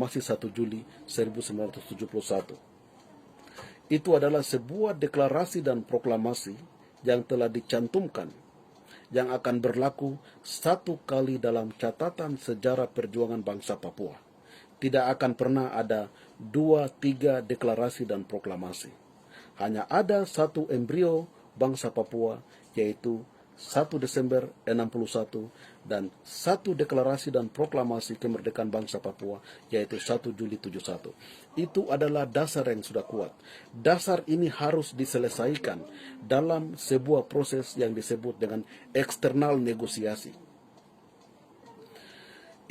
Proklamasi 1 Juli 1971. Itu adalah sebuah deklarasi dan proklamasi yang telah dicantumkan, yang akan berlaku satu kali dalam catatan sejarah perjuangan bangsa Papua. Tidak akan pernah ada 2-3 deklarasi dan proklamasi. Hanya ada satu embrio bangsa Papua, yaitu 1 Desember 61 dan satu deklarasi dan proklamasi kemerdekaan bangsa Papua, yaitu 1 Juli 71. Itu adalah dasar yang sudah kuat. Dasar ini harus diselesaikan dalam sebuah proses yang disebut dengan eksternal negosiasi.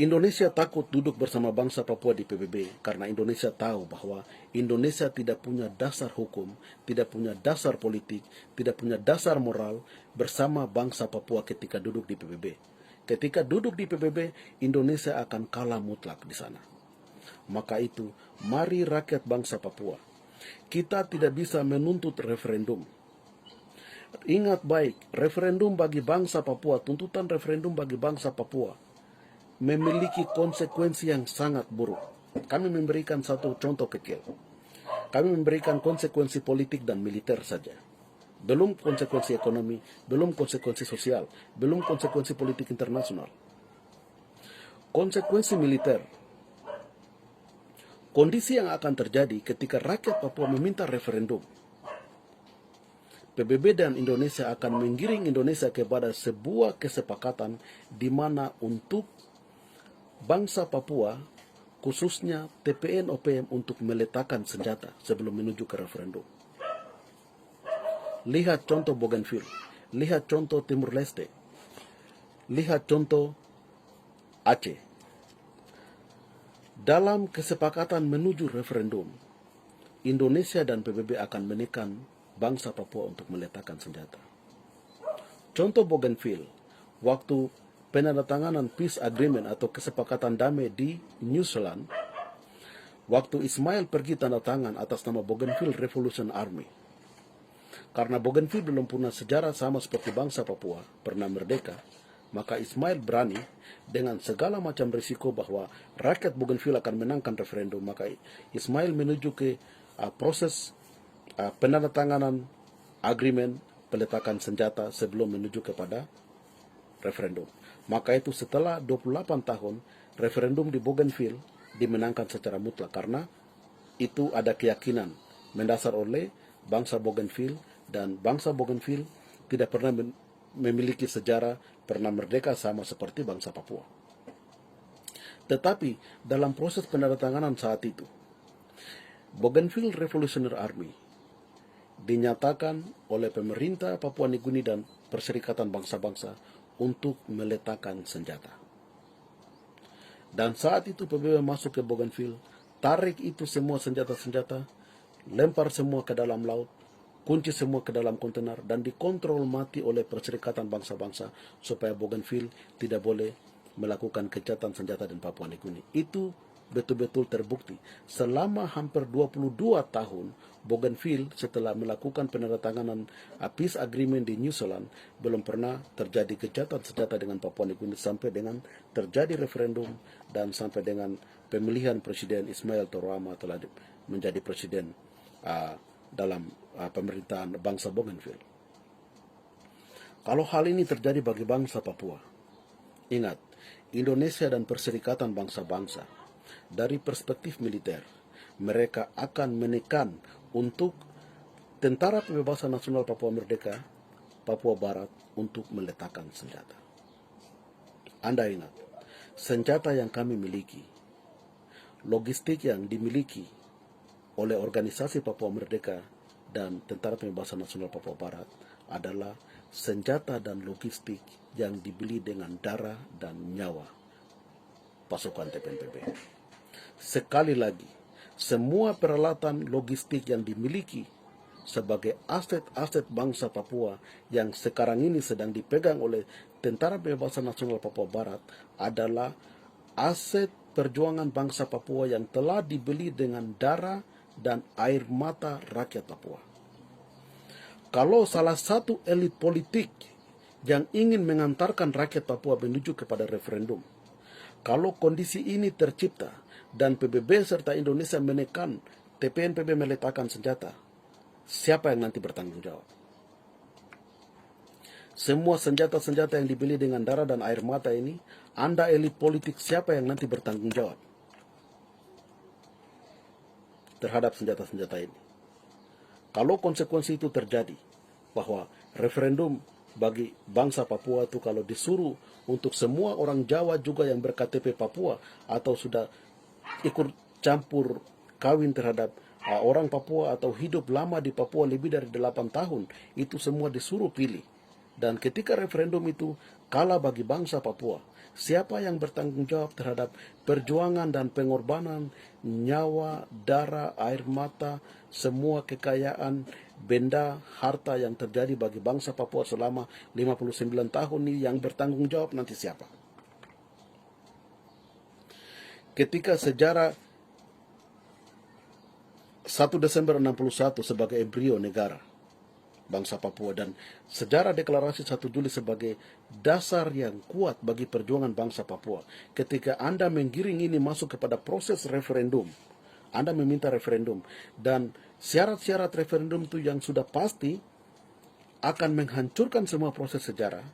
Indonesia takut duduk bersama bangsa Papua di PBB karena Indonesia tahu bahwa Indonesia tidak punya dasar hukum, tidak punya dasar politik, tidak punya dasar moral bersama bangsa Papua ketika duduk di PBB. Ketika duduk di PBB, Indonesia akan kalah mutlak di sana. Maka itu, mari rakyat bangsa Papua, kita tidak bisa menuntut referendum. Ingat baik, referendum bagi bangsa Papua, tuntutan referendum bagi bangsa Papua memiliki konsekuensi yang sangat buruk. Kami memberikan satu contoh kecil. Kami memberikan konsekuensi politik dan militer saja. Belum konsekuensi ekonomi, belum konsekuensi sosial, belum konsekuensi politik internasional. Konsekuensi militer. Kondisi yang akan terjadi ketika rakyat Papua meminta referendum. PBB dan Indonesia akan menggiring Indonesia kepada sebuah kesepakatan di mana untuk bangsa Papua, khususnya TPN-OPM, untuk meletakkan senjata sebelum menuju ke referendum. Lihat contoh Bougainville, lihat contoh Timur Leste, lihat contoh Aceh. Dalam kesepakatan menuju referendum, Indonesia dan PBB akan menekan bangsa Papua untuk meletakkan senjata. Contoh Bougainville, waktu penandatanganan peace agreement atau kesepakatan damai di New Zealand, waktu Ismail pergi tanda tangan atas nama Bougainville Revolution Army. Karena Bougainville belum punya sejarah sama seperti bangsa Papua, pernah merdeka, maka Ismail berani dengan segala macam risiko bahwa rakyat Bougainville akan menangkan referendum. Maka Ismail menuju ke proses penandatanganan agreement peletakan senjata sebelum menuju kepada referendum. Maka itu setelah 28 tahun, referendum di Bougainville dimenangkan secara mutlak karena itu ada keyakinan mendasar oleh bangsa Bougainville, dan bangsa Bougainville tidak pernah memiliki sejarah pernah merdeka sama seperti bangsa Papua. Tetapi dalam proses penandatanganan saat itu, Bougainville Revolutionary Army dinyatakan oleh pemerintah Papua Nugini dan Perserikatan Bangsa-Bangsa untuk meletakkan senjata. Dan saat itu PBB masuk ke Bougainville, tarik itu semua senjata-senjata, lempar semua ke dalam laut, kunci semua ke dalam kontainer, dan dikontrol mati oleh Perserikatan Bangsa-Bangsa supaya Bougainville tidak boleh melakukan kejahatan senjata dan Papua Nugini. Itu betul-betul terbukti. Selama hampir 22 tahun, Bougainville setelah melakukan penandatanganan peace agreement di New Zealand, belum pernah terjadi kejahatan senjata dengan Papua Nugini sampai dengan terjadi referendum dan sampai dengan pemilihan Presiden Ismail Toroama telah menjadi presiden dalam pemerintahan bangsa Bougainville. Kalau hal ini terjadi bagi bangsa Papua, ingat, Indonesia dan Perserikatan Bangsa-Bangsa dari perspektif militer, mereka akan menekan untuk Tentara Pembebasan Nasional Papua Merdeka, Papua Barat untuk meletakkan senjata. Anda ingat, senjata yang kami miliki, logistik yang dimiliki oleh organisasi Papua Merdeka dan Tentara Pembebasan Nasional Papua Barat adalah senjata dan logistik yang dibeli dengan darah dan nyawa pasukan TPNPB. Sekali lagi, semua peralatan logistik yang dimiliki sebagai aset-aset bangsa Papua yang sekarang ini sedang dipegang oleh Tentara Pembebasan Nasional Papua Barat adalah aset perjuangan bangsa Papua yang telah dibeli dengan darah dan air mata rakyat Papua. Kalau salah satu elit politik yang ingin mengantarkan rakyat Papua menuju kepada referendum, kalau kondisi ini tercipta dan PBB serta Indonesia menekan TPNPB meletakkan senjata, siapa yang nanti bertanggung jawab? Semua senjata-senjata yang dibeli dengan darah dan air mata ini, Anda elit politik, siapa yang nanti bertanggung jawab terhadap senjata-senjata ini? Kalau konsekuensi itu terjadi, bahwa referendum bagi bangsa Papua itu kalau disuruh untuk semua orang Jawa juga yang berKTP Papua atau sudah ikut campur kawin terhadap orang Papua atau hidup lama di Papua lebih dari 8 tahun, itu semua disuruh pilih. Dan ketika referendum itu kalah bagi bangsa Papua, siapa yang bertanggung jawab terhadap perjuangan dan pengorbanan nyawa, darah, air mata, semua kekayaan, benda, harta yang terjadi bagi bangsa Papua selama 59 tahun ini? Yang bertanggung jawab nanti siapa? Ketika sejarah 1 Desember 61 sebagai embrio negara bangsa Papua dan sejarah deklarasi 1 Juli sebagai dasar yang kuat bagi perjuangan bangsa Papua. Ketika Anda menggiring ini masuk kepada proses referendum, Anda meminta referendum, dan syarat-syarat referendum itu yang sudah pasti akan menghancurkan semua proses sejarah.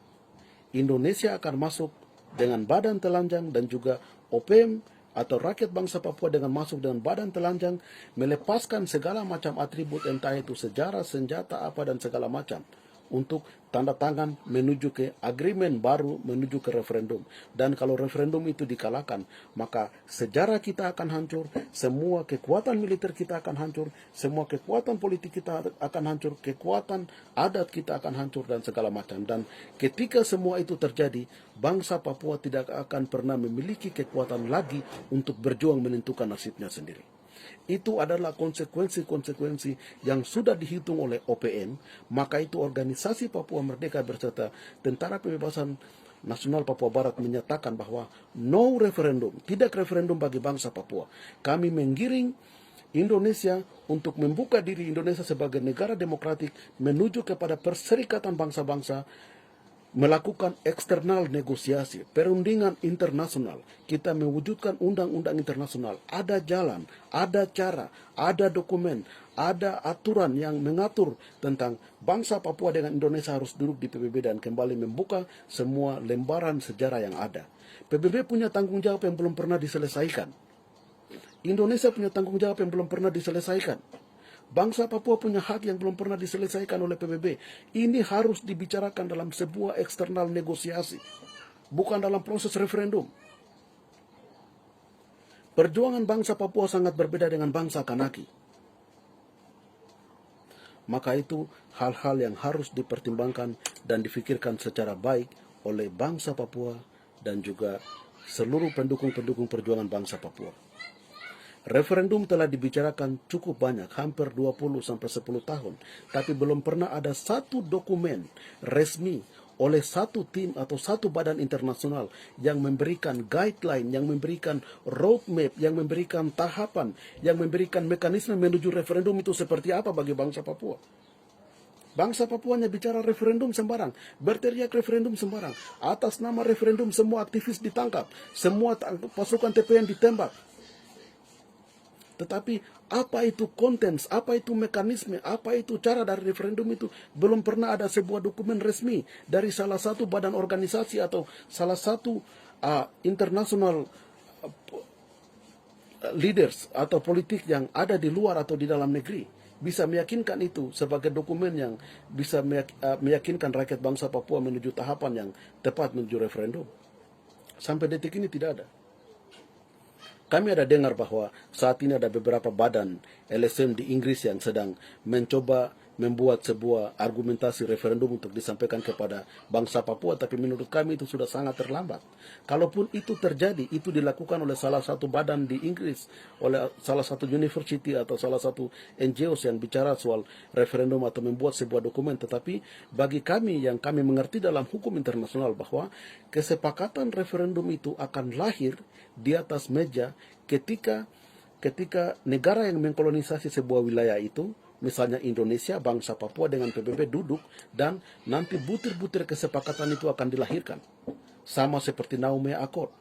Indonesia akan masuk dengan badan telanjang dan juga OPM atau rakyat bangsa Papua dengan masuk dengan badan telanjang, melepaskan segala macam atribut, entah itu sejarah, senjata, apa dan segala macam, untuk tanda tangan menuju ke agreement baru, menuju ke referendum. Dan kalau referendum itu dikalahkan, maka sejarah kita akan hancur, semua kekuatan militer kita akan hancur, semua kekuatan politik kita akan hancur, kekuatan adat kita akan hancur dan segala macam. Dan ketika semua itu terjadi, bangsa Papua tidak akan pernah memiliki kekuatan lagi untuk berjuang menentukan nasibnya sendiri. Itu adalah konsekuensi-konsekuensi yang sudah dihitung oleh OPM. Maka itu organisasi Papua Merdeka berserta Tentara Pembebasan Nasional Papua Barat menyatakan bahwa no referendum, tidak referendum bagi bangsa Papua. Kami menggiring Indonesia untuk membuka diri Indonesia sebagai negara demokratik menuju kepada perserikatan bangsa-bangsa, melakukan eksternal negosiasi, perundingan internasional. Kita mewujudkan undang-undang internasional. Ada jalan, ada cara, ada dokumen, ada aturan yang mengatur tentang bangsa Papua dengan Indonesia harus duduk di PBB dan kembali membuka semua lembaran sejarah yang ada. PBB punya tanggung jawab yang belum pernah diselesaikan. Indonesia punya tanggung jawab yang belum pernah diselesaikan. Bangsa Papua punya hak yang belum pernah diselesaikan oleh PBB. Ini harus dibicarakan dalam sebuah eksternal negosiasi, bukan dalam proses referendum. Perjuangan bangsa Papua sangat berbeda dengan bangsa Kanaki. Maka itu hal-hal yang harus dipertimbangkan dan difikirkan secara baik oleh bangsa Papua dan juga seluruh pendukung-pendukung perjuangan bangsa Papua. Referendum telah dibicarakan cukup banyak, hampir 20-10 tahun. Tapi belum pernah ada satu dokumen resmi oleh satu tim atau satu badan internasional yang memberikan guideline, yang memberikan roadmap, yang memberikan tahapan, yang memberikan mekanisme menuju referendum itu seperti apa bagi bangsa Papua. Bangsa Papuanya bicara referendum sembarang, berteriak referendum sembarang. Atas nama referendum semua aktivis ditangkap, semua pasukan TPN ditembak. Tetapi apa itu konten, apa itu mekanisme, apa itu cara dari referendum itu, belum pernah ada sebuah dokumen resmi dari salah satu badan organisasi atau salah satu international leaders atau politik yang ada di luar atau di dalam negeri bisa meyakinkan itu sebagai dokumen yang bisa meyakinkan rakyat bangsa Papua menuju tahapan yang tepat menuju referendum. Sampai detik ini tidak ada. Kami ada dengar bahwa saat ini ada beberapa badan LSM di Inggris yang sedang mencoba membuat sebuah argumentasi referendum untuk disampaikan kepada bangsa Papua, tapi menurut kami itu sudah sangat terlambat. Kalaupun itu terjadi, itu dilakukan oleh salah satu badan di Inggris, oleh salah satu university atau salah satu NGOs yang bicara soal referendum atau membuat sebuah dokumen. Tetapi bagi kami yang kami mengerti dalam hukum internasional bahwa kesepakatan referendum itu akan lahir di atas meja ketika negara yang mengkolonisasi sebuah wilayah itu, misalnya Indonesia, bangsa Papua dengan PBB duduk, dan nanti butir-butir kesepakatan itu akan dilahirkan. Sama seperti Naume Accord.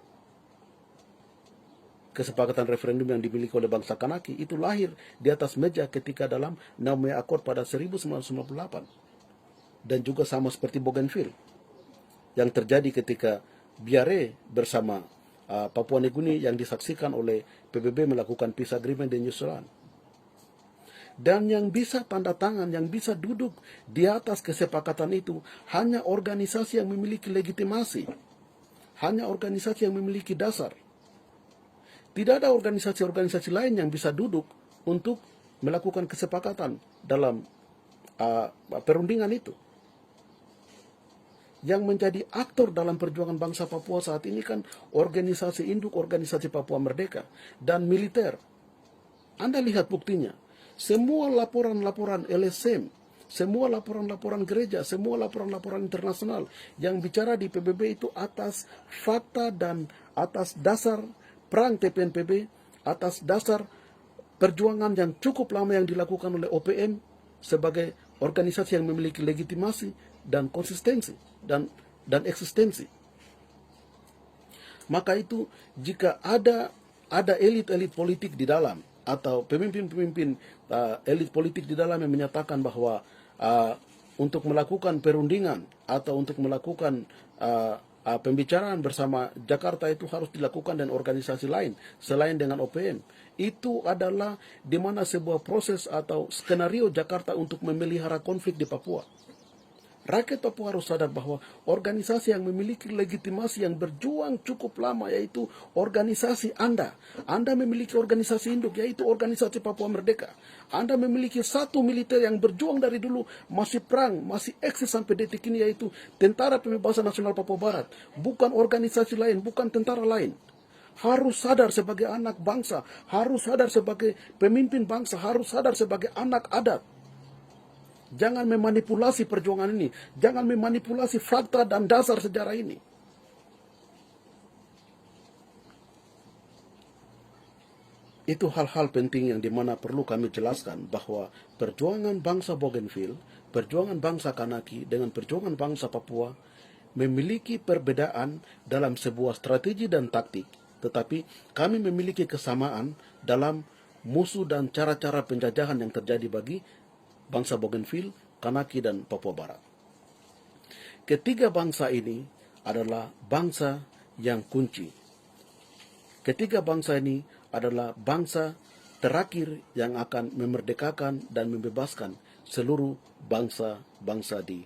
kesepakatan referendum yang dimiliki oleh bangsa Kanaki itu lahir di atas meja ketika dalam Naumea Accord pada 1998. Dan juga sama seperti Bougainville yang terjadi ketika Biare bersama Papua Nugini yang disaksikan oleh PBB melakukan peace agreement di New Zealand. Dan yang bisa tanda tangan, yang bisa duduk di atas kesepakatan itu hanya organisasi yang memiliki legitimasi, hanya organisasi yang memiliki dasar. Tidak ada organisasi-organisasi lain yang bisa duduk untuk melakukan kesepakatan dalam perundingan itu. Yang menjadi aktor dalam perjuangan bangsa Papua saat ini kan organisasi induk organisasi Papua Merdeka dan militer. Anda lihat buktinya. Semua laporan-laporan LSM, semua laporan-laporan gereja, semua laporan-laporan internasional yang bicara di PBB itu atas fakta dan atas dasar perang TPNPB, atas dasar perjuangan yang cukup lama yang dilakukan oleh OPM sebagai organisasi yang memiliki legitimasi dan konsistensi dan eksistensi. Maka itu jika ada elit-elit politik di dalam atau pemimpin-pemimpin elit politik di dalam yang menyatakan bahwa untuk melakukan perundingan atau untuk melakukan pembicaraan bersama Jakarta itu harus dilakukan dengan organisasi lain selain dengan OPM. Itu adalah di mana sebuah proses atau skenario Jakarta untuk memelihara konflik di Papua. Rakyat Papua harus sadar bahwa organisasi yang memiliki legitimasi yang berjuang cukup lama yaitu organisasi Anda. Anda memiliki organisasi induk yaitu organisasi Papua Merdeka. Anda memiliki satu militer yang berjuang dari dulu masih perang, masih eksis sampai detik ini yaitu Tentara Pembebasan Nasional Papua Barat. Bukan organisasi lain, bukan tentara lain. Harus sadar sebagai anak bangsa, harus sadar sebagai pemimpin bangsa, harus sadar sebagai anak adat. Jangan memanipulasi perjuangan ini. Jangan memanipulasi fakta dan dasar sejarah ini. Itu hal-hal penting yang dimana perlu kami jelaskan bahwa perjuangan bangsa Bougainville, perjuangan bangsa Kanaki dengan perjuangan bangsa Papua memiliki perbedaan dalam sebuah strategi dan taktik. Tetapi kami memiliki kesamaan dalam musuh dan cara-cara penjajahan yang terjadi bagi bangsa Bougainville, Kanaki, dan Papua Barat. Ketiga bangsa ini adalah bangsa yang kunci. Ketiga bangsa ini adalah bangsa terakhir yang akan memerdekakan dan membebaskan seluruh bangsa-bangsa di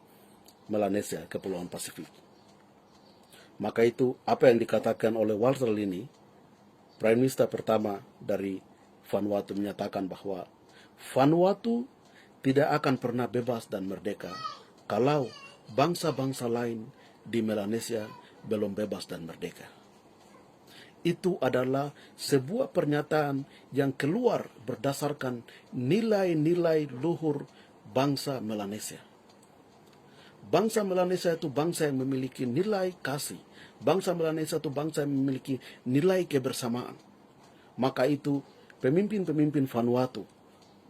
Melanesia, Kepulauan Pasifik. Maka itu, apa yang dikatakan oleh Walter Lini, Prime Minister pertama dari Vanuatu, menyatakan bahwa Vanuatu tidak akan pernah bebas dan merdeka kalau bangsa-bangsa lain di Melanesia belum bebas dan merdeka. Itu adalah sebuah pernyataan yang keluar berdasarkan nilai-nilai luhur bangsa Melanesia. Bangsa Melanesia itu bangsa yang memiliki nilai kasih. Bangsa Melanesia itu bangsa yang memiliki nilai kebersamaan. Maka itu pemimpin-pemimpin Vanuatu,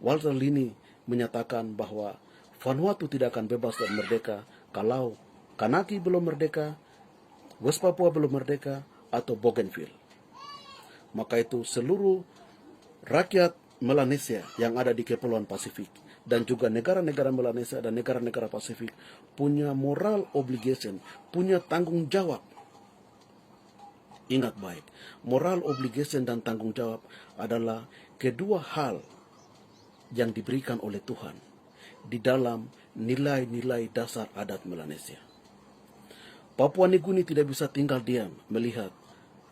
Walter Lini, menyatakan bahwa Vanuatu tidak akan bebas dan merdeka kalau Kanaki belum merdeka, West Papua belum merdeka, atau Bougainville. Maka itu seluruh rakyat Melanesia yang ada di Kepulauan Pasifik dan juga negara-negara Melanesia dan negara-negara Pasifik punya moral obligation, punya tanggung jawab. Ingat baik, moral obligation dan tanggung jawab adalah kedua hal yang diberikan oleh Tuhan di dalam nilai-nilai dasar adat Melanesia. Papua Nugini tidak bisa tinggal diam melihat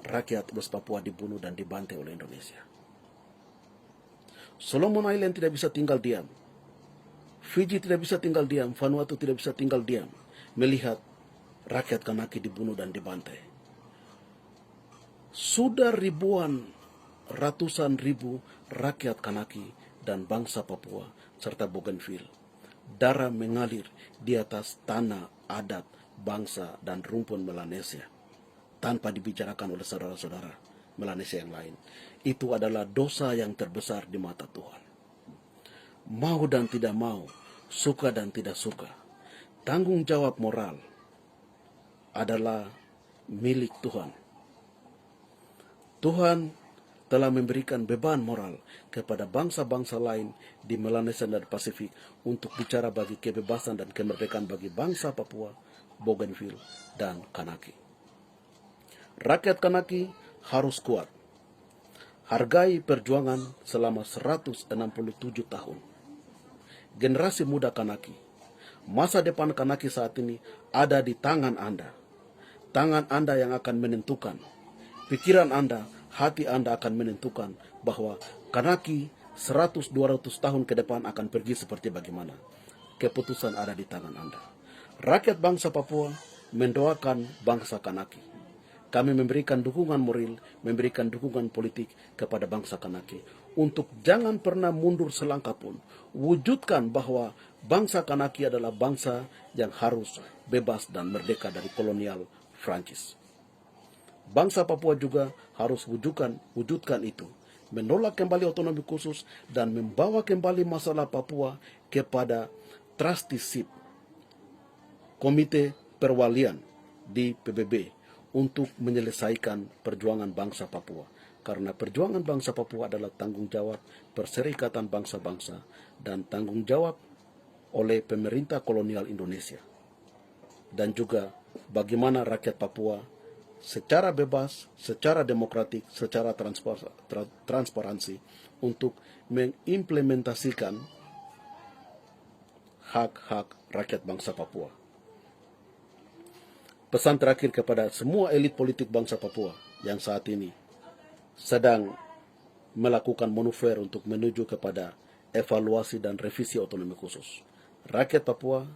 rakyat West Papua dibunuh dan dibantai oleh Indonesia. Solomon Island tidak bisa tinggal diam. Fiji tidak bisa tinggal diam. Vanuatu tidak bisa tinggal diam melihat rakyat Kanaki dibunuh dan dibantai. Sudah ribuan, ratusan ribu rakyat Kanaki dan bangsa Papua serta Bougainville. Darah mengalir di atas tanah adat bangsa dan rumpun Melanesia tanpa dibicarakan oleh saudara-saudara Melanesia yang lain. Itu adalah dosa yang terbesar di mata Tuhan. Mau dan tidak mau, suka dan tidak suka, tanggung jawab moral adalah milik Tuhan. Tuhan telah memberikan beban moral kepada bangsa-bangsa lain di Melanesia dan Pasifik untuk bicara bagi kebebasan dan kemerdekaan bagi bangsa Papua, Bougainville, dan Kanaki. Rakyat Kanaki harus kuat. Hargai perjuangan selama 167 tahun. Generasi muda Kanaki, masa depan Kanaki saat ini ada di tangan Anda. Tangan Anda yang akan menentukan. Pikiran Anda, hati Anda akan menentukan bahwa Kanaki 100-200 tahun ke depan akan pergi seperti bagaimana. Keputusan ada di tangan Anda. Rakyat bangsa Papua mendoakan bangsa Kanaki. Kami memberikan dukungan moral, memberikan dukungan politik kepada bangsa Kanaki untuk jangan pernah mundur selangkah pun. Wujudkan bahwa bangsa Kanaki adalah bangsa yang harus bebas dan merdeka dari kolonial Prancis. Bangsa Papua juga harus wujudkan itu. Menolak kembali otonomi khusus dan membawa kembali masalah Papua kepada trusteeship, komite perwalian di PBB untuk menyelesaikan perjuangan bangsa Papua. Karena perjuangan bangsa Papua adalah tanggung jawab Perserikatan Bangsa-Bangsa dan tanggung jawab oleh pemerintah kolonial Indonesia. Dan juga bagaimana rakyat Papua secara bebas, secara demokratik, secara transparansi untuk mengimplementasikan hak-hak rakyat bangsa Papua. Pesan terakhir kepada semua elit politik bangsa Papua yang saat ini sedang melakukan manuver untuk menuju kepada evaluasi dan revisi otonomi khusus. Rakyat Papua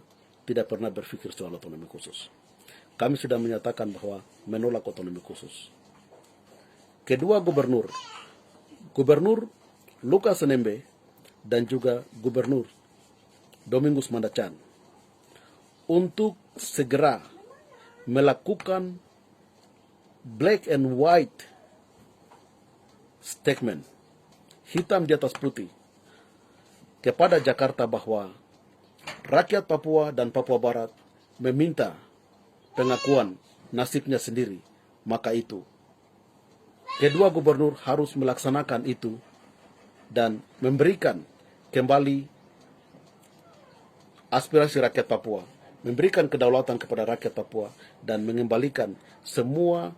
tidak pernah berpikir soal otonomi khusus. Kami sudah menyatakan bahwa menolak otonomi khusus. Kedua gubernur Lukas Nmb dan juga Gubernur Domingus Mandacan untuk segera melakukan black and white statement, hitam di atas putih, kepada Jakarta bahwa rakyat Papua dan Papua Barat meminta pengakuan nasibnya sendiri. Maka itu, kedua gubernur harus melaksanakan itu dan memberikan kembali aspirasi rakyat Papua, memberikan kedaulatan kepada rakyat Papua, dan mengembalikan semua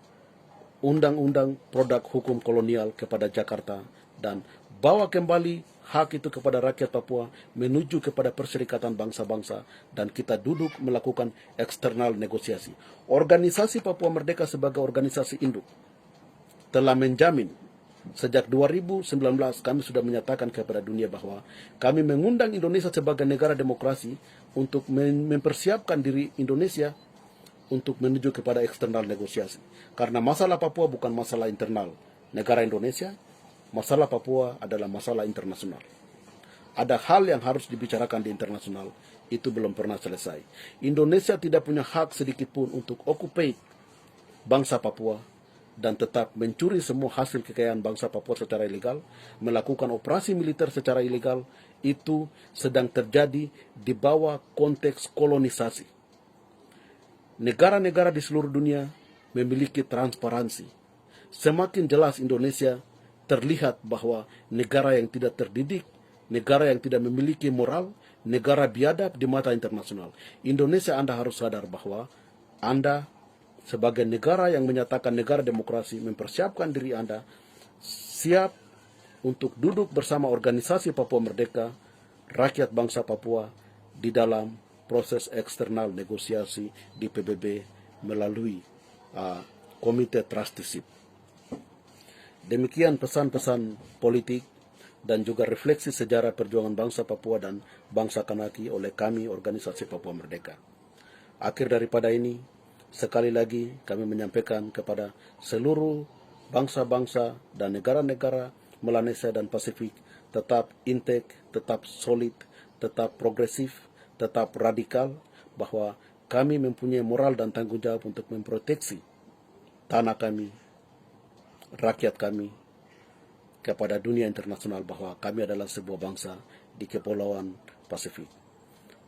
undang-undang produk hukum kolonial kepada Jakarta dan bawa kembali hak itu kepada rakyat Papua menuju kepada Perserikatan Bangsa-Bangsa dan kita duduk melakukan eksternal negosiasi. Organisasi Papua Merdeka sebagai organisasi induk telah menjamin sejak 2019 kami sudah menyatakan kepada dunia bahwa kami mengundang Indonesia sebagai negara demokrasi untuk mempersiapkan diri Indonesia untuk menuju kepada eksternal negosiasi. Karena masalah Papua bukan masalah internal negara Indonesia, masalah Papua adalah masalah internasional. Ada hal yang harus dibicarakan di internasional, itu belum pernah selesai. Indonesia tidak punya hak sedikit pun untuk occupy bangsa Papua dan tetap mencuri semua hasil kekayaan bangsa Papua secara ilegal, melakukan operasi militer secara ilegal. Itu sedang terjadi di bawah konteks kolonisasi. Negara-negara di seluruh dunia memiliki transparansi. Semakin jelas Indonesia terlihat bahwa negara yang tidak terdidik, negara yang tidak memiliki moral, negara biadab di mata internasional. Indonesia, Anda harus sadar bahwa Anda sebagai negara yang menyatakan negara demokrasi, mempersiapkan diri Anda siap untuk duduk bersama organisasi Papua Merdeka, rakyat bangsa Papua di dalam proses eksternal negosiasi di PBB melalui komite trusteeship. Demikian pesan-pesan politik dan juga refleksi sejarah perjuangan bangsa Papua dan bangsa Kanaki oleh kami organisasi Papua Merdeka. Akhir daripada ini, sekali lagi kami menyampaikan kepada seluruh bangsa-bangsa dan negara-negara Melanesia dan Pasifik, tetap intek, tetap solid, tetap progresif, tetap radikal, bahwa kami mempunyai moral dan tanggung jawab untuk memproteksi tanah kami, rakyat kami, kepada dunia internasional bahwa kami adalah sebuah bangsa di Kepulauan Pasifik.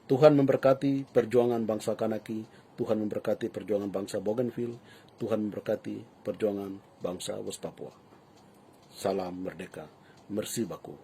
Tuhan memberkati perjuangan bangsa Kanaki, Tuhan memberkati perjuangan bangsa Bougainville, Tuhan memberkati perjuangan bangsa West Papua. Salam merdeka. Merci beaucoup.